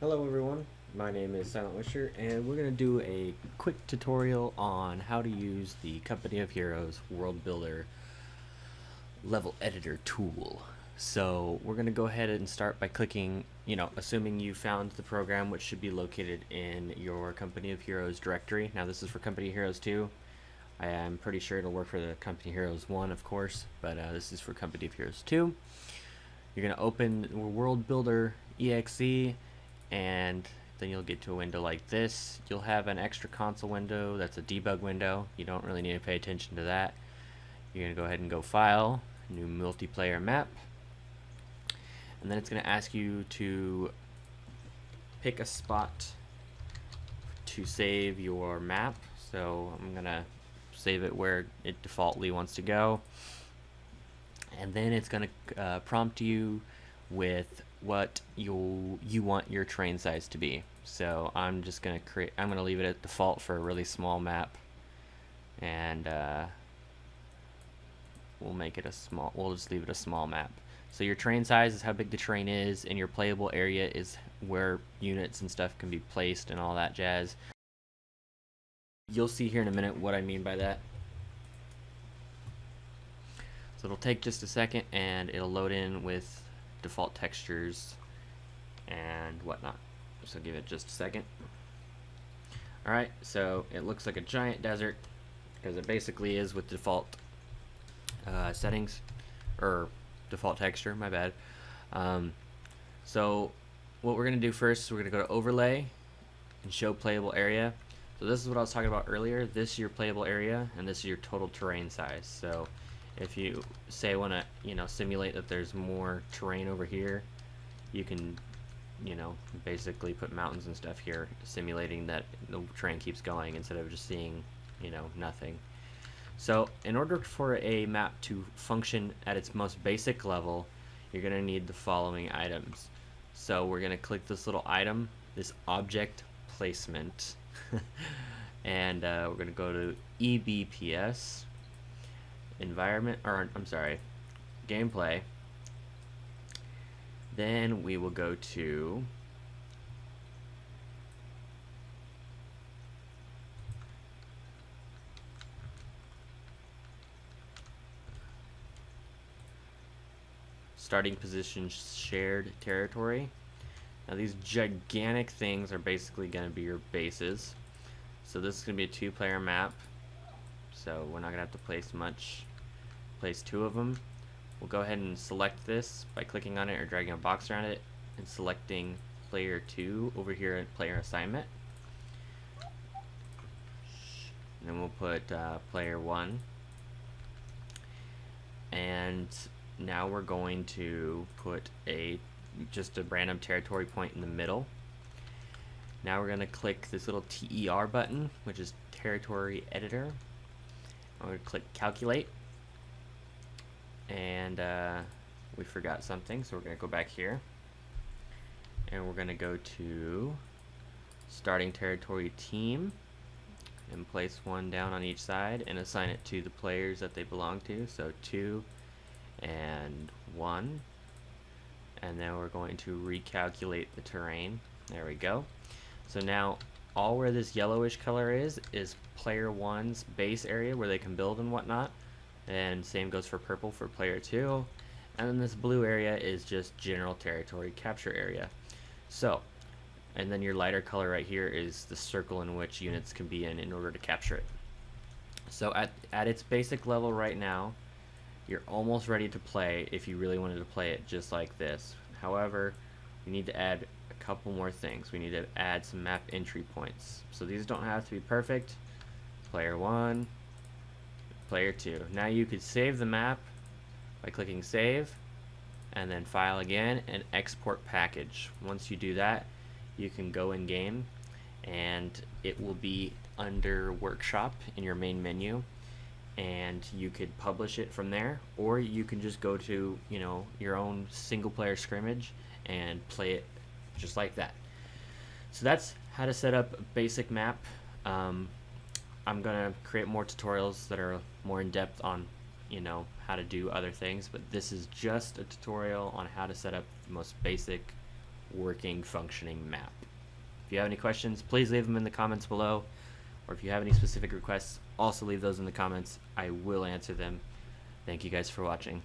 Hello everyone, my name is Silent Wisher and we're going to do a quick tutorial on how to use the Company of Heroes World Builder level editor tool. So we're going to go ahead and start by clicking, assuming you found the program, which should be located in your Company of Heroes directory. Now this is for Company of Heroes 2. I am pretty sure it'll work for the Company of Heroes 1, of course, but this is for Company of Heroes 2. You're going to open World Builder EXE, and then you'll get to a window like this. You'll have an extra console window that's a debug window. You don't really need to pay attention to that. You're going to go ahead and go File, New Multiplayer Map, and then it's going to ask you to pick a spot to save your map. So I'm going to save it where it defaultly wants to go, and then it's going to prompt you with what you want your terrain size to be. So I'm just going to I'm going to leave it at default for a really small map, and we'll just leave it a small map. So your terrain size is how big the terrain is, and your playable area is where units and stuff can be placed and all that jazz. You'll see here in a minute what I mean by that. So it'll take just a second and it'll load in with default textures and whatnot. So give it just a second. Alright, so it looks like a giant desert, because it basically is with default settings, or default texture, my bad. So what we're going to do first is we're going to go to Overlay and Show Playable Area. So this is what I was talking about earlier. This is your playable area, and this is your total terrain size. So if you say want to simulate that there's more terrain over here, you can basically put mountains and stuff here, simulating that the terrain keeps going instead of just seeing nothing. So in order for a map to function at its most basic level, you're going to need the following items. So we're going to click this little item, this object placement, and we're going to go to EBPS, environment, or I'm sorry, gameplay. Then we will go to starting position shared territory. Now these gigantic things are basically going to be your bases. So this is going to be a 2-player map, so we're not going to have to place much. Place 2 of them. We'll go ahead and select this by clicking on it or dragging a box around it and selecting player 2 over here at player assignment. And then we'll put player 1. And now we're going to put just a random territory point in the middle. Now we're going to click this little TER button, which is Territory Editor. I'm going to click Calculate. And we forgot something, so we're going to go back here. And we're going to go to Starting Territory Team and place 1 down on each side and assign it to the players that they belong to. So 2 and 1. And then we're going to recalculate the terrain. There we go. So now all where this yellowish color is player 1's base area where they can build and whatnot, and same goes for purple for player 2, and then this blue area is just general territory capture area. So, and then your lighter color right here is the circle in which units can be in order to capture it. So at its basic level right now, you're almost ready to play if you really wanted to play it just like this. However, we need to add a couple more things. We need to add some map entry points. So these don't have to be perfect. Player 1, player 2. Now you could save the map by clicking Save, and then File again and Export Package. Once you do that, you can go in game, and it will be under Workshop in your main menu, and you could publish it from there, or you can just go to your own single player scrimmage and play it just like that. So that's how to set up a basic map. I'm gonna create more tutorials that are more in depth on how to do other things, but this is just a tutorial on how to set up the most basic working, functioning map. If you have any questions, please leave them in the comments below. Or if you have any specific requests, also leave those in the comments. I will answer them. Thank you guys for watching.